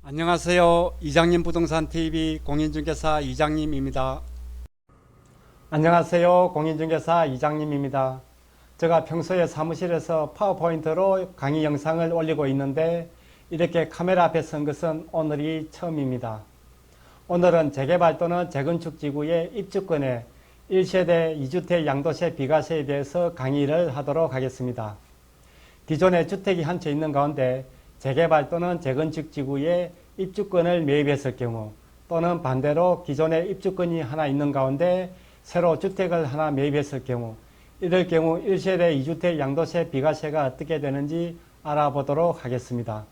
안녕하세요. 이장님 부동산 TV 공인중개사 이장님입니다. 안녕하세요. 공인중개사 이장님입니다. 제가 평소에 사무실에서 파워포인트로 강의 영상을 올리고 있는데 이렇게 카메라 앞에 선 것은 오늘이 처음입니다. 오늘은 재개발 또는 재건축 지구의 입주권의 1세대 2주택 양도세 비과세에 대해서 강의를 하도록 하겠습니다. 기존에 주택이 한 채 있는 가운데 재개발 또는 재건축 지구에 입주권을 매입했을 경우 또는 반대로 기존에 입주권이 하나 있는 가운데 새로 주택을 하나 매입했을 경우 이럴 경우 1세대 2주택 양도세 비과세가 어떻게 되는지 알아보도록 하겠습니다.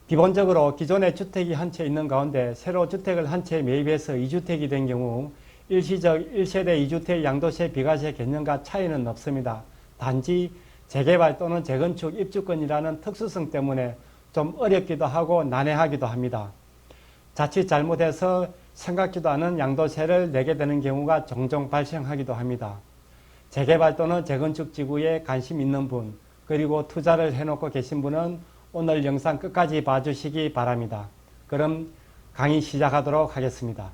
기본적으로 기존에 주택이 한 채 있는 가운데 새로 주택을 한 채 매입해서 2주택이 된 경우 일시적 1세대 2주택 양도세 비과세 개념과 차이는 없습니다. 단지 재개발 또는 재건축 입주권이라는 특수성 때문에 좀 어렵기도 하고 난해하기도 합니다. 자칫 잘못해서 생각지도 않은 양도세를 내게 되는 경우가 종종 발생하기도 합니다. 재개발 또는 재건축 지구에 관심 있는 분, 그리고 투자를 해놓고 계신 분은 오늘 영상 끝까지 봐주시기 바랍니다. 그럼 강의 시작하도록 하겠습니다.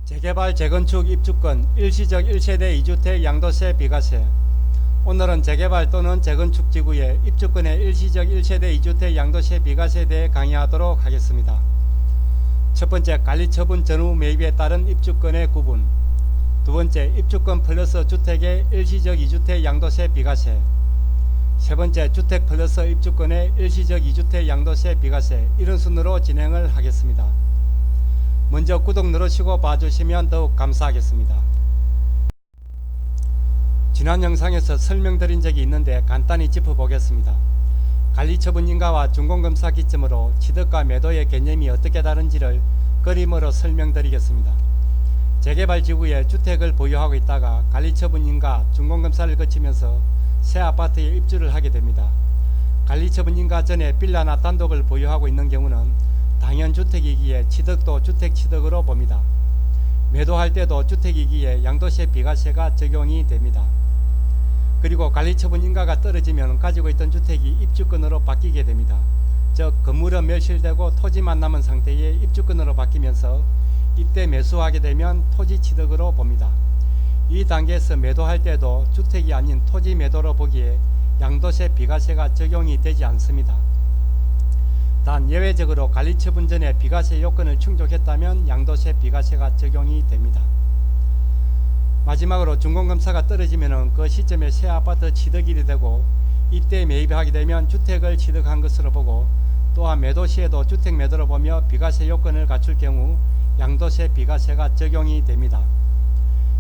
재개발 재건축 입주권 일시적 1세대 2주택 양도세 비과세. 오늘은 재개발 또는 재건축 지구의 입주권의 일시적 1세대 2주택 양도세 비과세에 대해 강의하도록 하겠습니다. 첫 번째, 관리처분 전후 매입에 따른 입주권의 구분. 두 번째, 입주권 플러스 주택의 일시적 2주택 양도세 비과세. 세 번째, 주택 플러스 입주권의 일시적 2주택 양도세 비과세. 이런 순으로 진행을 하겠습니다. 먼저 구독 누르시고 봐주시면 더욱 감사하겠습니다. 지난 영상에서 설명드린 적이 있는데 간단히 짚어보겠습니다. 관리처분 인가와 준공검사 기점으로 취득과 매도의 개념이 어떻게 다른지를 그림으로 설명드리겠습니다. 재개발 지구에 주택을 보유하고 있다가 관리처분 인가, 준공검사를 거치면서 새 아파트에 입주를 하게 됩니다. 관리처분 인가 전에 빌라나 단독을 보유하고 있는 경우는 당연주택이기에 취득도 주택취득으로 봅니다. 매도할 때도 주택이기에 양도세 비과세가 적용이 됩니다. 그리고 관리처분 인가가 떨어지면 가지고 있던 주택이 입주권으로 바뀌게 됩니다. 즉 건물은 멸실되고 토지만 남은 상태의 입주권으로 바뀌면서 이때 매수하게 되면 토지취득으로 봅니다. 이 단계에서 매도할 때도 주택이 아닌 토지 매도로 보기에 양도세 비과세가 적용이 되지 않습니다. 단 예외적으로 관리처분 전에 비과세 요건을 충족했다면 양도세 비과세가 적용이 됩니다. 마지막으로 준공검사가 떨어지면 그 시점에 새 아파트 취득일이 되고 이때 매입하게 되면 주택을 취득한 것으로 보고 또한 매도 시에도 주택 매도로 보며 비과세 요건을 갖출 경우 양도세 비과세가 적용이 됩니다.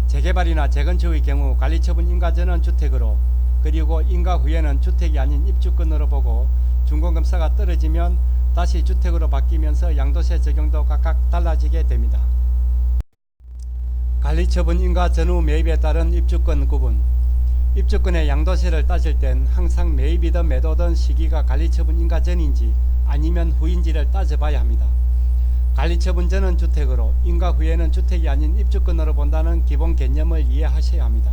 재개발이나 재건축의 경우 관리처분 인가 전은 주택으로 그리고 인가 후에는 주택이 아닌 입주권으로 보고 준공검사가 떨어지면 다시 주택으로 바뀌면서 양도세 적용도 각각 달라지게 됩니다. 관리처분 인가 전후 매입에 따른 입주권 구분. 입주권의 양도세를 따질 땐 항상 매입이든 매도든 시기가 관리처분 인가 전인지 아니면 후인지를 따져봐야 합니다. 관리처분 전은 주택으로 인가 후에는 주택이 아닌 입주권으로 본다는 기본 개념을 이해하셔야 합니다.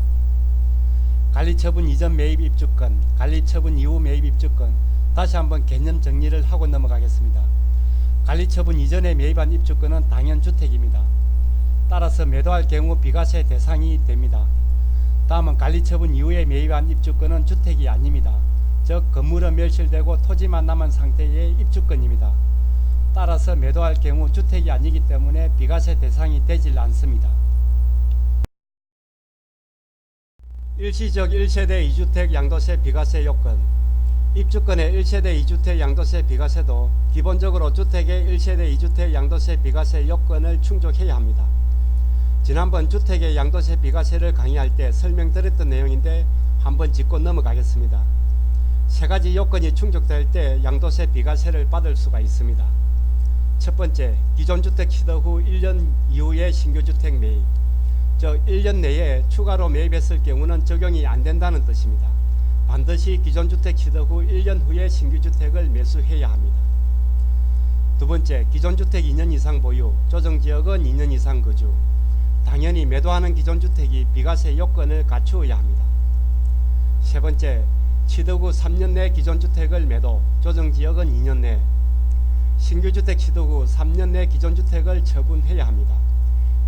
관리처분 이전 매입 입주권, 관리처분 이후 매입 입주권. 다시 한번 개념 정리를 하고 넘어가겠습니다. 관리처분 이전에 매입한 입주권은 당연주택입니다. 따라서 매도할 경우 비과세 대상이 됩니다. 다음은 관리처분 이후에 매입한 입주권은 주택이 아닙니다. 즉 건물은 멸실되고 토지만 남은 상태의 입주권입니다. 따라서 매도할 경우 주택이 아니기 때문에 비과세 대상이 되질 않습니다. 일시적 1세대 2주택 양도세 비과세 요건. 입주권의 1세대 2주택 양도세 비과세도 기본적으로 주택의 1세대 2주택 양도세 비과세 요건을 충족해야 합니다. 지난번 주택의 양도세 비과세를 강의할 때 설명드렸던 내용인데 한번 짚고 넘어가겠습니다. 세 가지 요건이 충족될 때 양도세 비과세를 받을 수가 있습니다. 첫 번째, 기존 주택 취득 후 1년 이후에 신규 주택 매입. 즉 1년 내에 추가로 매입했을 경우는 적용이 안 된다는 뜻입니다. 반드시 기존 주택 취득 후 1년 후에 신규 주택을 매수해야 합니다. 두 번째, 기존 주택 2년 이상 보유, 조정지역은 2년 이상 거주. 당연히 매도하는 기존 주택이 비과세 요건을 갖추어야 합니다. 세 번째, 취득 후 3년 내 기존 주택을 매도, 조정지역은 2년 내. 신규 주택 취득 후 3년 내 기존 주택을 처분해야 합니다.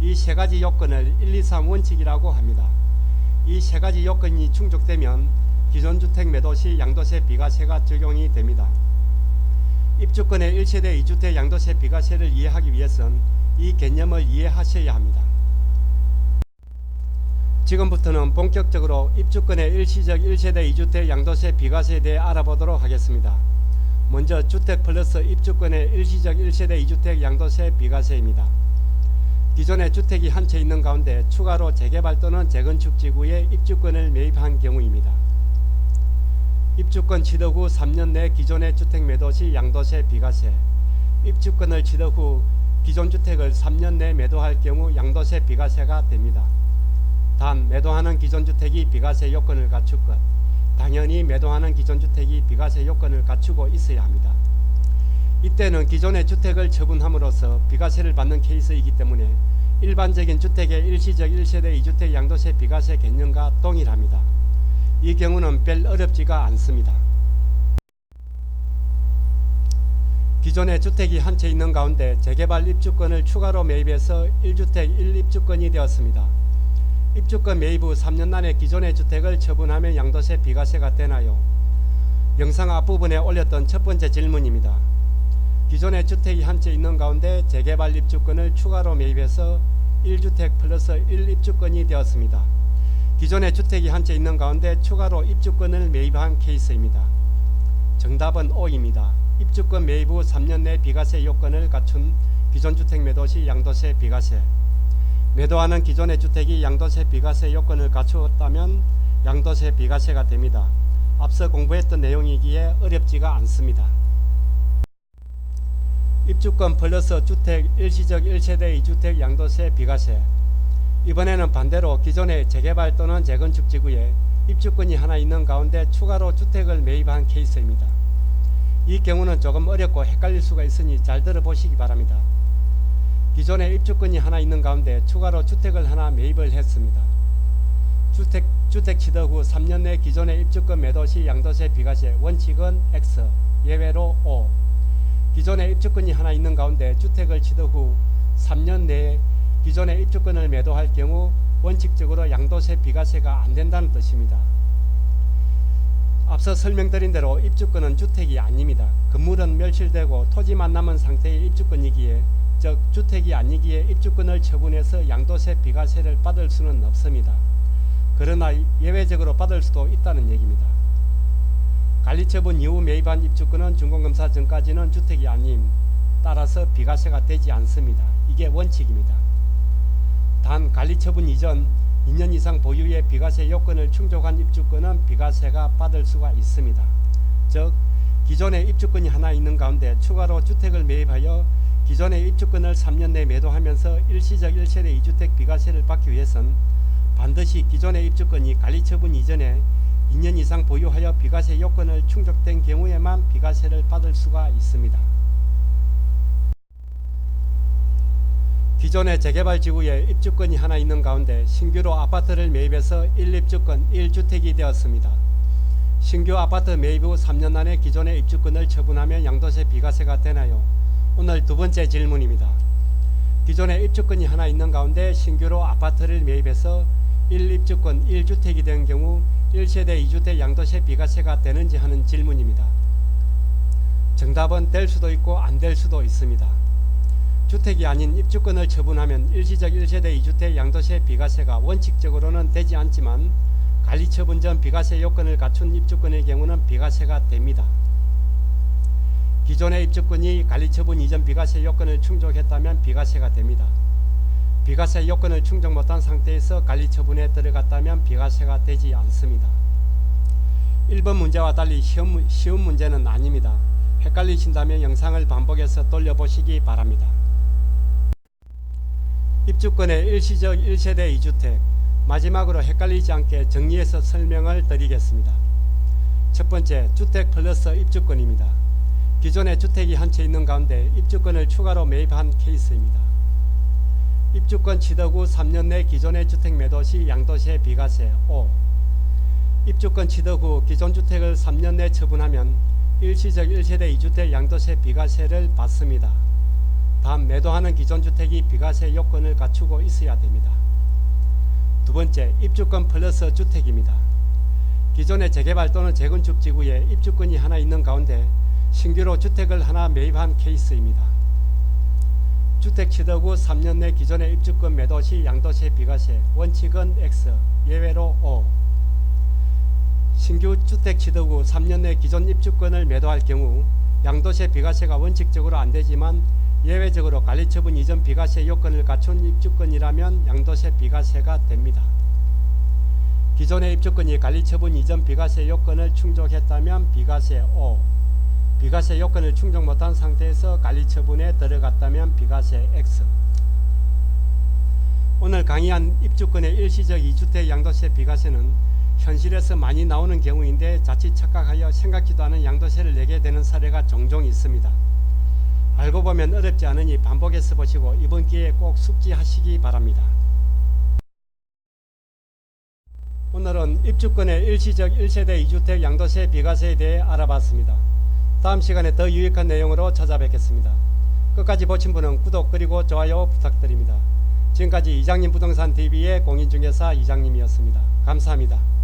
이 세 가지 요건을 1, 2, 3 원칙이라고 합니다. 이 세 가지 요건이 충족되면 기존 주택 매도 시 양도세 비과세가 적용이 됩니다. 입주권의 1세대 2주택 양도세 비과세를 이해하기 위해선 이 개념을 이해하셔야 합니다. 지금부터는 본격적으로 입주권의 일시적 1세대 2주택 양도세 비과세에 대해 알아보도록 하겠습니다. 먼저 주택 플러스 입주권의 일시적 1세대 2주택 양도세 비과세입니다. 기존에 주택이 한 채 있는 가운데 추가로 재개발 또는 재건축 지구에 입주권을 매입한 경우입니다. 입주권 취득 후 3년 내 기존의 주택 매도 시 양도세 비과세. 입주권을 취득 후 기존 주택을 3년 내 매도할 경우 양도세 비과세가 됩니다. 단 매도하는 기존 주택이 비과세 요건을 갖출 것. 당연히 매도하는 기존 주택이 비과세 요건을 갖추고 있어야 합니다. 이때는 기존의 주택을 처분함으로써 비과세를 받는 케이스이기 때문에 일반적인 주택의 일시적 1세대 2주택 양도세 비과세 개념과 동일합니다. 이 경우는 별 어렵지가 않습니다. 기존에 주택이 한 채 있는 가운데 재개발 입주권을 추가로 매입해서 1주택 1입주권이 되었습니다. 입주권 매입 후 3년 안에 기존의 주택을 처분하면 양도세 비과세가 되나요? 영상 앞부분에 올렸던 첫 번째 질문입니다. 기존의 주택이 한 채 있는 가운데 재개발 입주권을 추가로 매입해서 1주택 플러스 1입주권이 되었습니다. 기존의 주택이 한 채 있는 가운데 추가로 입주권을 매입한 케이스입니다. 정답은 O입니다. 입주권 매입 후 3년 내 비과세 요건을 갖춘 기존 주택 매도 시 양도세 비과세. 매도하는 기존의 주택이 양도세 비과세 요건을 갖추었다면 양도세 비과세가 됩니다. 앞서 공부했던 내용이기에 어렵지가 않습니다. 입주권 플러스 주택 일시적 1세대 2주택 양도세 비과세. 이번에는 반대로 기존의 재개발 또는 재건축 지구에 입주권이 하나 있는 가운데 추가로 주택을 매입한 케이스입니다. 이 경우는 조금 어렵고 헷갈릴 수가 있으니 잘 들어보시기 바랍니다. 기존에 입주권이 하나 있는 가운데 추가로 주택을 하나 매입을 했습니다. 주택 취득 후 3년 내 기존의 입주권 매도 시 양도세 비과세 원칙은 X, 예외로 O. 기존에 입주권이 하나 있는 가운데 주택을 취득 후 3년 내에 기존의 입주권을 매도할 경우 원칙적으로 양도세 비과세가 안 된다는 뜻입니다. 앞서 설명드린 대로 입주권은 주택이 아닙니다. 건물은 멸실되고 토지만 남은 상태의 입주권이기에 즉 주택이 아니기에 입주권을 처분해서 양도세 비과세를 받을 수는 없습니다. 그러나 예외적으로 받을 수도 있다는 얘기입니다. 관리처분 이후 매입한 입주권은 준공검사 전까지는 주택이 아님, 따라서 비과세가 되지 않습니다. 이게 원칙입니다. 단 관리처분 이전 2년 이상 보유의 비과세 요건을 충족한 입주권은 비과세가 받을 수가 있습니다. 즉 기존에 입주권이 하나 있는 가운데 추가로 주택을 매입하여 기존의 입주권을 3년 내 매도하면서 일시적 1세대 2주택 비과세를 받기 위해선 반드시 기존의 입주권이 관리처분 이전에 2년 이상 보유하여 비과세 요건을 충족된 경우에만 비과세를 받을 수가 있습니다. 기존의 재개발 지구에 입주권이 하나 있는 가운데 신규로 아파트를 매입해서 1입주권 1주택이 되었습니다. 신규 아파트 매입 후 3년 안에 기존의 입주권을 처분하면 양도세 비과세가 되나요? 오늘 두 번째 질문입니다. 기존에 입주권이 하나 있는 가운데 신규로 아파트를 매입해서 1입주권 1주택이 된 경우 1세대 2주택 양도세 비과세가 되는지 하는 질문입니다. 정답은 될 수도 있고 안 될 수도 있습니다. 주택이 아닌 입주권을 처분하면 일시적 1세대 2주택 양도세 비과세가 원칙적으로는 되지 않지만 관리처분 전 비과세 요건을 갖춘 입주권의 경우는 비과세가 됩니다. 기존의 입주권이 관리처분 이전 비과세 요건을 충족했다면 비과세가 됩니다. 비과세 요건을 충족 못한 상태에서 관리처분에 들어갔다면 비과세가 되지 않습니다. 1번 문제와 달리 쉬운 문제는 아닙니다. 헷갈리신다면 영상을 반복해서 돌려보시기 바랍니다. 입주권의 일시적 1세대 2주택, 마지막으로 헷갈리지 않게 정리해서 설명을 드리겠습니다. 첫 번째, 주택 플러스 입주권입니다. 기존에 주택이 한 채 있는 가운데 입주권을 추가로 매입한 케이스입니다. 입주권 취득 후 3년 내 기존의 주택 매도 시 양도세 비과세 5. 입주권 취득 후 기존 주택을 3년 내 처분하면 일시적 1세대 2주택 양도세 비과세를 받습니다. 단 매도하는 기존 주택이 비과세 요건을 갖추고 있어야 됩니다. 두 번째, 입주권 플러스 주택입니다. 기존의 재개발 또는 재건축 지구에 입주권이 하나 있는 가운데 신규로 주택을 하나 매입한 케이스입니다. 주택 취득 후 3년 내 기존의 입주권 매도 시 양도세 비과세, 원칙은 X, 예외로 O. 신규 주택 취득 후 3년 내 기존 입주권을 매도할 경우 양도세 비과세가 원칙적으로 안되지만 예외적으로 관리처분 이전 비과세 요건을 갖춘 입주권이라면 양도세 비과세가 됩니다. 기존의 입주권이 관리처분 이전 비과세 요건을 충족했다면 비과세 O, 비과세 요건을 충족 못한 상태에서 관리처분에 들어갔다면 비과세 X. 오늘 강의한 입주권의 일시적 2주택 양도세 비과세는 현실에서 많이 나오는 경우인데 자칫 착각하여 생각지도 않은 양도세를 내게 되는 사례가 종종 있습니다. 알고 보면 어렵지 않으니 반복해서 보시고 이번 기회에 꼭 숙지하시기 바랍니다. 오늘은 입주권의 일시적 1세대 2주택 양도세 비과세에 대해 알아봤습니다. 다음 시간에 더 유익한 내용으로 찾아뵙겠습니다. 끝까지 보신 분은 구독 그리고 좋아요 부탁드립니다. 지금까지 이장님 부동산 TV의 공인중개사 이장님이었습니다. 감사합니다.